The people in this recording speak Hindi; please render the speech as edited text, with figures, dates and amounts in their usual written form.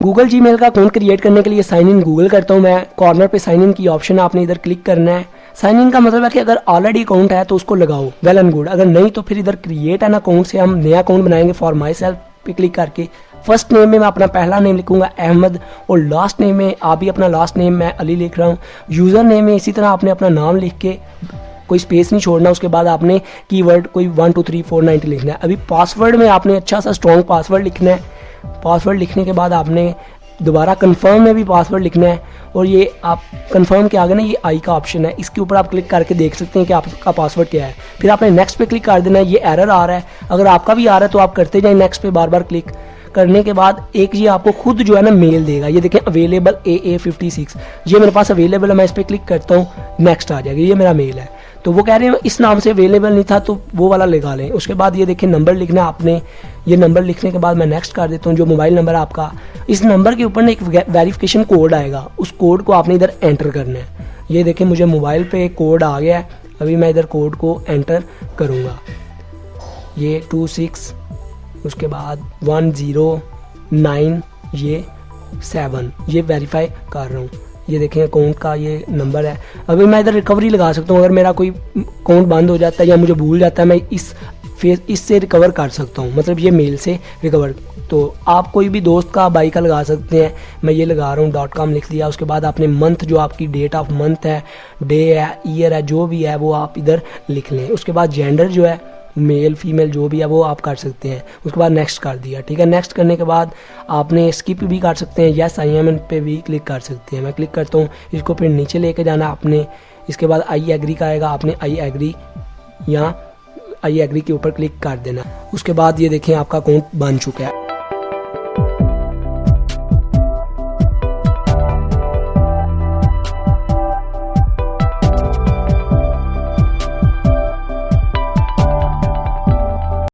गूगल जीमेल का अकाउंट क्रिएट करने के लिए साइन इन गूगल करता हूँ मैं। कॉर्नर पे साइन इन की ऑप्शन है, आपने इधर क्लिक करना है। साइन इन का मतलब है कि अगर ऑलरेडी अकाउंट है तो उसको लगाओ, वेल एंड गुड। अगर नहीं तो फिर इधर क्रिएट एन अकाउंट से हम नया अकाउंट बनाएंगे। फॉर माई सेल्फ पे क्लिक करके फर्स्ट नेम में मैं अपना पहला नेम लिखूंगा अहमद, और लास्ट नेम में आप भी अपना लास्ट नेम मैं अली लिख रहा हूँ। यूज़र नेम में इसी तरह आपने अपना नाम लिख के कोई स्पेस नहीं छोड़ना। उसके बाद आपने कीवर्ड कोई 1 2 3 4 90 लिखना है। अभी पासवर्ड में आपने अच्छा सा स्ट्रॉन्ग पासवर्ड लिखना है। पासवर्ड लिखने के बाद आपने दोबारा कंफर्म में भी पासवर्ड लिखना है, और ये आप कंफर्म के आगे ना ये आई का ऑप्शन है, इसके ऊपर आप क्लिक करके देख सकते हैं कि आपका पासवर्ड क्या है। फिर आपने नेक्स्ट पे क्लिक कर देना है। ये एरर आ रहा है, अगर आपका भी आ रहा है तो आप करते जाए नेक्स्ट पे बार बार क्लिक करने के बाद एक ये आपको खुद जो है ना मेल देगा। ये देखें अवेलेबल AA56, ये मेरे पास अवेलेबल है। मैं इस पर क्लिक करता हूँ, नेक्स्ट आ जाएगा, ये मेरा मेल है। तो वो कह रहे हैं इस नाम से अवेलेबल नहीं था, तो वो वाला लगा लें। उसके बाद ये देखिए नंबर लिखना है आपने। ये नंबर लिखने के बाद मैं नेक्स्ट कर देता हूँ। जो मोबाइल नंबर है आपका, इस नंबर के ऊपर ना एक वेरिफिकेशन कोड आएगा, उस कोड को आपने इधर एंटर करना है। ये देखिए मुझे मोबाइल पे एक कोड आ गया है, अभी मैं इधर कोड को एंटर करूँगा। ये 26, उसके बाद 109 ये 7, ये वेरीफाई कर रहा हूँ। ये देखें अकाउंट का ये नंबर है। अभी मैं इधर रिकवरी लगा सकता हूँ, अगर मेरा कोई अकाउंट बंद हो जाता है या मुझे भूल जाता है, मैं इससे रिकवर कर सकता हूँ, मतलब ये मेल से रिकवर। तो आप कोई भी दोस्त का बाई का लगा सकते हैं। मैं ये लगा रहा हूँ, .com लिख दिया। उसके बाद आपने मंथ, जो आपकी डेट ऑफ मंथ है, डे है, ईयर है, जो भी है वो आप इधर लिख लें। उसके बाद जेंडर जो है, मेल फीमेल जो भी है वो आप कर सकते हैं। उसके बाद नेक्स्ट कर दिया, ठीक है। नेक्स्ट करने के बाद आपने स्किप भी कर सकते हैं, यस आई एम पे भी क्लिक कर सकते हैं। मैं क्लिक करता हूँ, इसको फिर नीचे लेके जाना आपने। इसके बाद आई एग्री का आएगा, आपने आई एग्री या आई एग्री के ऊपर क्लिक कर देना। उसके बाद ये देखें आपका अकाउंट बन चुका है।